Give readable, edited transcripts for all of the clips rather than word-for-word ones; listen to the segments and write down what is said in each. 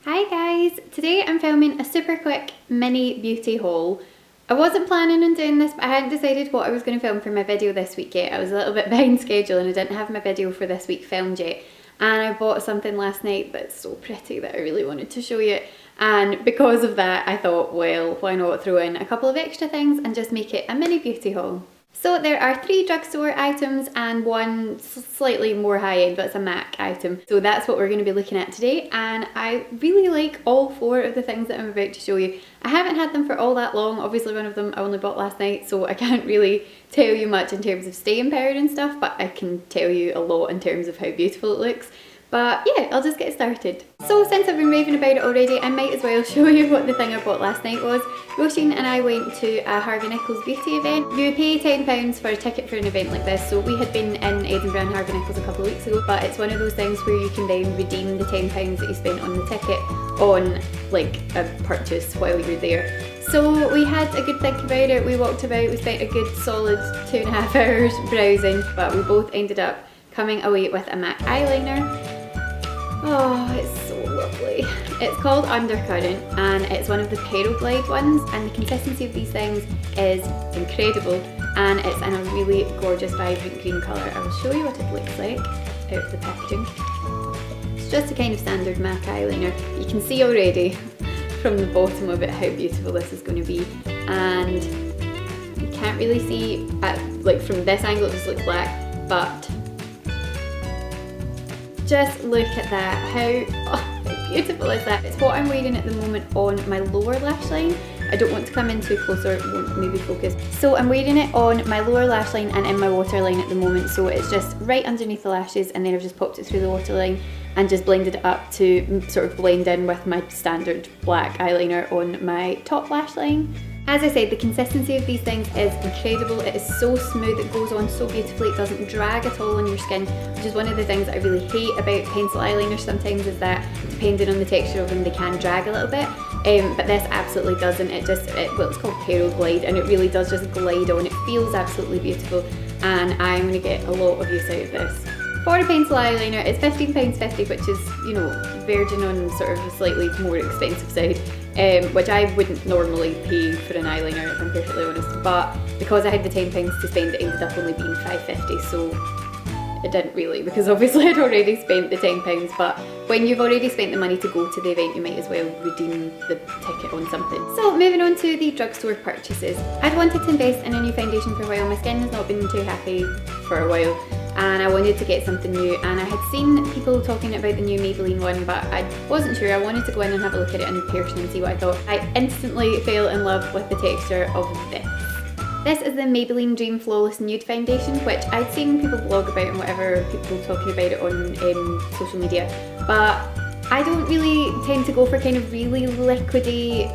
Hi guys! Today I'm filming a super quick mini beauty haul. I wasn't planning on doing this, but I hadn't decided what I was going to film for my video this week yet. I was a little bit behind schedule and I didn't have my video for this week filmed yet. And I bought something last night that's so pretty that I really wanted to show you. And because of that, I thought, well, why not throw in a couple of extra things and just make it a mini beauty haul. So there are 3 drugstore items and one slightly more high-end, but it's a MAC item. So that's what we're going to be looking at today, and I really like all 4 of the things that I'm about to show you. I haven't had them for all that long. Obviously one of them I only bought last night, so I can't really tell you much in terms of staying power and stuff, but I can tell you a lot in terms of how beautiful it looks. But yeah, I'll just get started. So since I've been raving about it already, I might as well show you what the thing I bought last night was. Roisin and I went to a Harvey Nichols beauty event. You pay £10 for a ticket for an event like this, so we had been in Edinburgh and Harvey Nichols a couple of weeks ago, but it's one of those things where you can then redeem the £10 that you spent on the ticket on like a purchase while you're there. So we had a good think about it, we walked about, we spent a good solid 2.5 hours browsing, but we both ended up coming away with a MAC eyeliner. Oh, it's so lovely. It's called Undercurrent and it's one of the Peroglide ones, and the consistency of these things is incredible and it's in a really gorgeous vibrant green colour. I will show you what it looks like out of the packaging. It's just a kind of standard MAC eyeliner. You can see already from the bottom of it how beautiful this is going to be, and you can't really see, like from this angle it just looks black, but just look at that, how beautiful is that? It's what I'm wearing at the moment on my lower lash line. I don't want to come in too close or it won't maybe focus. So I'm wearing it on my lower lash line and in my waterline at the moment, so it's just right underneath the lashes, and then I've just popped it through the waterline and just blended it up to sort of blend in with my standard black eyeliner on my top lash line. As I said, the consistency of these things is incredible. It is so smooth, it goes on so beautifully, it doesn't drag at all on your skin, which is one of the things that I really hate about pencil eyeliners sometimes, is that depending on the texture of them they can drag a little bit, but this absolutely doesn't. Well, it's called Peroglide and it really does just glide on. It feels absolutely beautiful and I'm going to get a lot of use out of this. For a pencil eyeliner, it's £15.50, which is, you know, verging on sort of a slightly more expensive side, which I wouldn't normally pay for an eyeliner if I'm perfectly honest, but because I had the £10 to spend it ended up only being £5.50, so it didn't really, because obviously I'd already spent the £10, but when you've already spent the money to go to the event you might as well redeem the ticket on something. So moving on to the drugstore purchases. I'd wanted to invest in a new foundation for a while. My skin has not been too happy for a while and I wanted to get something new, and I had seen people talking about the new Maybelline one, but I wasn't sure. I wanted to go in and have a look at it in person and see what I thought. I instantly fell in love with the texture of this. This is the Maybelline Dream Flawless Nude Foundation, which I'd seen people blog about and whatever, people talking about it on social media, but I don't really tend to go for kind of really liquidy,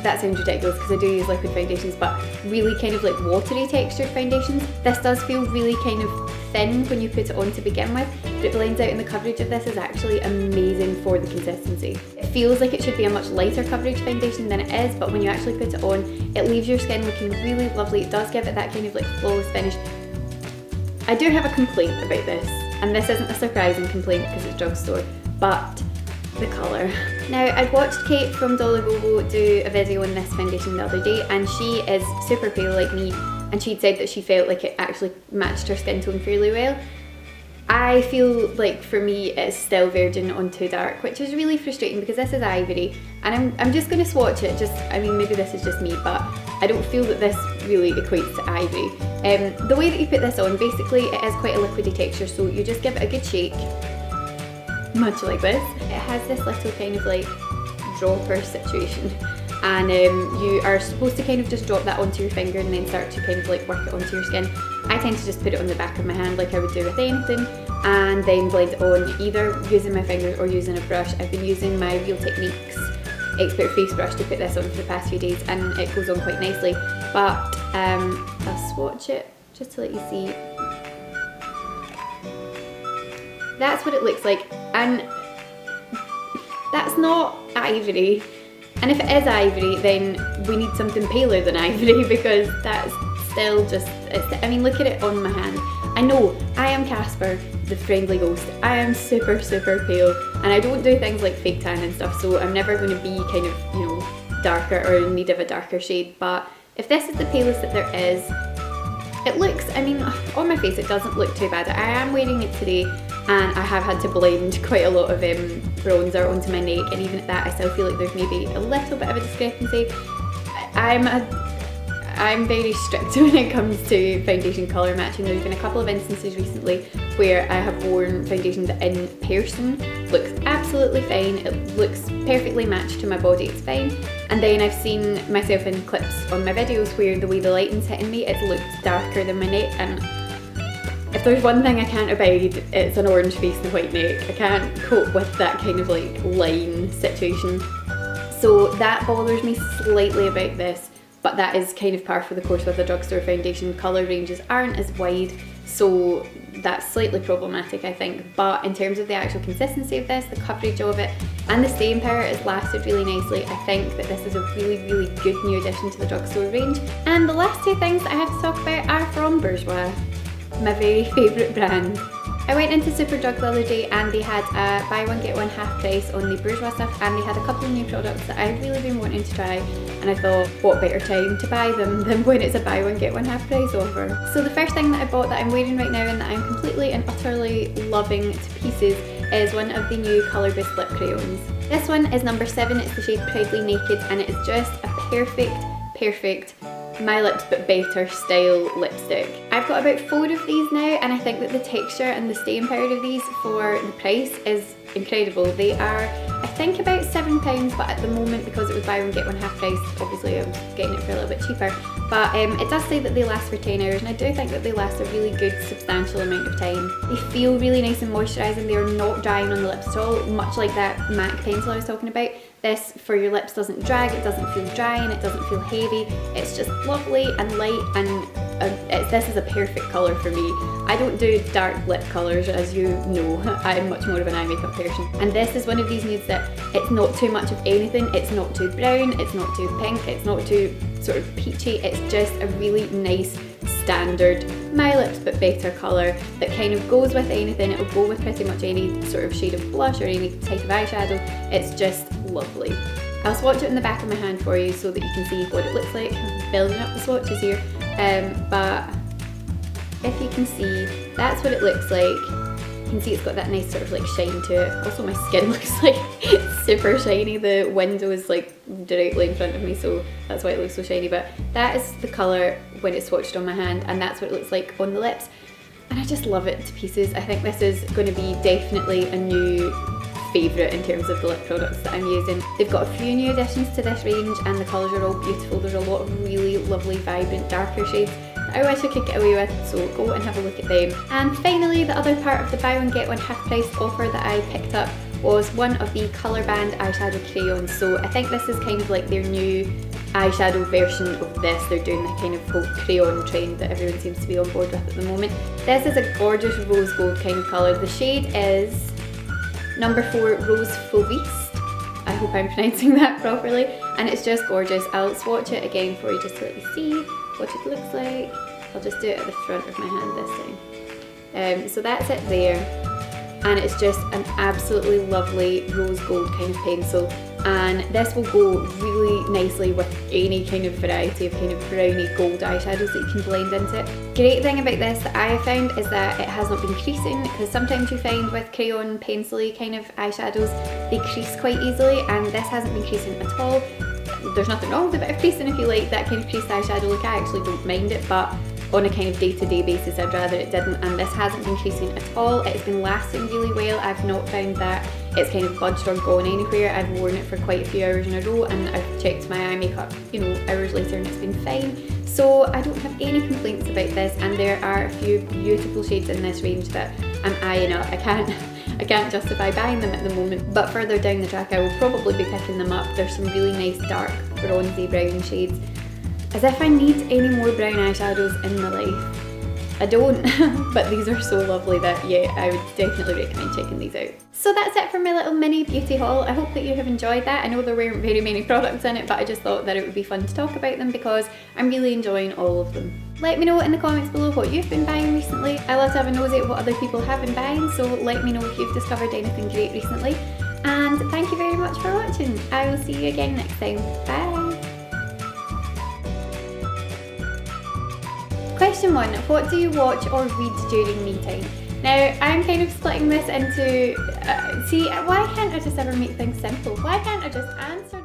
that sounds ridiculous because I do use liquid foundations, but really kind of like watery textured foundations. This does feel really kind of thin when you put it on to begin with, but it blends out, and the coverage of this is actually amazing for the consistency. It feels like it should be a much lighter coverage foundation than it is, but when you actually put it on, it leaves your skin looking really lovely. It does give it that kind of like flawless finish. I do have a complaint about this, and this isn't a surprising complaint because it's drugstore, but the colour. Now, I'd watched Kate from Dolly Bobo do a video on this foundation the other day, and she is super pale like me, and she'd said that she felt like it actually matched her skin tone fairly well. I feel like for me it's still verging on too dark, which is really frustrating because this is ivory, and I'm just going to swatch it. I mean, maybe this is just me, but I don't feel that this really equates to ivory. The way that you put this on, basically it is quite a liquidy texture, so you just give it a good shake, much like this. It has this little kind of like dropper situation, and you are supposed to kind of just drop that onto your finger and then start to kind of like work it onto your skin. I tend to just put it on the back of my hand like I would do with anything, and then blend it on either using my fingers or using a brush. I've been using my Real Techniques Expert Face Brush to put this on for the past few days, and it goes on quite nicely, but I'll swatch it just to let you see. That's what it looks like, and that's not ivory, and if it is ivory then we need something paler than ivory because that's still just, I mean, look at it on my hand. I know, I am Casper, the friendly ghost. I am super, super pale, and I don't do things like fake tan and stuff, so I'm never going to be kind of, you know, darker or in need of a darker shade. But if this is the palest that there is, it looks, I mean, on my face it doesn't look too bad. I am wearing it today, and I have had to blend quite a lot of bronzer onto my neck, and even at that I still feel like there's maybe a little bit of a discrepancy. I'm very strict when it comes to foundation colour matching. There's been a couple of instances recently where I have worn foundation that in person looks absolutely fine, it looks perfectly matched to my body, it's fine, and then I've seen myself in clips on my videos where the way the lighting's hitting me, it looked darker than my neck, and if there's one thing I can't abide, it's an orange face and white neck. I can't cope with that kind of like line situation. So that bothers me slightly about this, but that is kind of par for the course with a drugstore foundation. Colour ranges aren't as wide, so that's slightly problematic, I think. But in terms of the actual consistency of this, the coverage of it, and the staying power, it's lasted really nicely. I think that this is a really, really good new addition to the drugstore range. And the last two things that I have to talk about are from Bourjois, my very favourite brand. I went into Superdrug the other day and they had a buy one get one half price on the Bourjois stuff, and they had a couple of new products that I'd really been wanting to try, and I thought what better time to buy them than when it's a buy one get one half price offer. So the first thing that I bought that I'm wearing right now and that I'm completely and utterly loving to pieces is one of the new Colour Boost lip crayons. This one is number 7, it's the shade Proudly Naked, and it is just a perfect My Lips But Better style lipstick. I've got about 4 of these now, and I think that the texture and the staying power of these for the price is incredible. They are, I think, about £7, but at the moment, because it was buy one get one half price, obviously I was getting it for a little bit cheaper. But it does say that they last for 10 hours, and I do think that they last a really good substantial amount of time. They feel really nice and moisturising. They are not drying on the lips at all, much like that MAC pencil I was talking about. This for your lips doesn't drag, it doesn't feel dry, and it doesn't feel heavy. It's just lovely and light, and this is a perfect colour for me. I don't do dark lip colours, as you know. I'm much more of an eye makeup person. And this is one of these nudes that it's not too much of anything. It's not too brown, it's not too pink, it's not too sort of peachy. It's just a really nice standard My Lips But Better colour that kind of goes with anything. It will go with pretty much any sort of shade of blush or any type of eyeshadow. It's just lovely. I'll swatch it in the back of my hand for you so that you can see what it looks like. I'm building up the swatches here, but if you can see, that's what it looks like. You can see it's got that nice sort of like shine to it. Also my skin looks like super shiny. The window is like directly in front of me, so that's why it looks so shiny. But that is the colour when it's swatched on my hand, and that's what it looks like on the lips. And I just love it to pieces. I think this is going to be definitely a new favourite in terms of the lip products that I'm using. They've got a few new additions to this range, and the colours are all beautiful. There's a lot of really lovely, vibrant, darker shades that I wish I could get away with, so go and have a look at them. And finally, the other part of the buy one get one half price offer that I picked up was one of the Colour Band eyeshadow crayons. So I think this is kind of like their new eyeshadow version of this. They're doing the kind of whole crayon trend that everyone seems to be on board with at the moment. This is a gorgeous rose gold kind of colour. The shade is number 4 Rose Fauviste. I hope I'm pronouncing that properly, and it's just gorgeous. I'll swatch it again for you just to let you see what it looks like. I'll just do it at the front of my hand this time. So that's it there, and it's just an absolutely lovely rose gold kind of pencil, and this will go really nicely with any kind of variety of kind of browny gold eyeshadows that you can blend into it. Great thing about this that I have found is that it has not been creasing, because sometimes you find with crayon pencil-y kind of eyeshadows they crease quite easily, and this hasn't been creasing at all. There's nothing wrong with a bit of creasing if you like that kind of creased eyeshadow. Like, I actually don't mind it, but on a kind of day-to-day basis I'd rather it didn't, and this hasn't been creasing at all. It's been lasting really well. I've not found that it's kind of budged or gone anywhere. I've worn it for quite a few hours in a row, and I've checked my eye makeup, you know, hours later, and it's been fine. So I don't have any complaints about this, and there are a few beautiful shades in this range that I'm eyeing up. I can't justify buying them at the moment, but further down the track I will probably be picking them up. There's some really nice dark bronzy brown shades. As if I need any more brown eyeshadows in my life. I don't, but these are so lovely that yeah, I would definitely recommend checking these out. So that's it for my little mini beauty haul. I hope that you have enjoyed that. I know there weren't very many products in it, but I just thought that it would be fun to talk about them because I'm really enjoying all of them. Let me know in the comments below what you've been buying recently. I love to have a nosy at what other people have been buying, so let me know if you've discovered anything great recently. And thank you very much for watching. I will see you again next time. Bye! Question 1. What do you watch or read during me time? Now, I'm kind of splitting this into, see, why can't I just ever make things simple? Why can't I just answer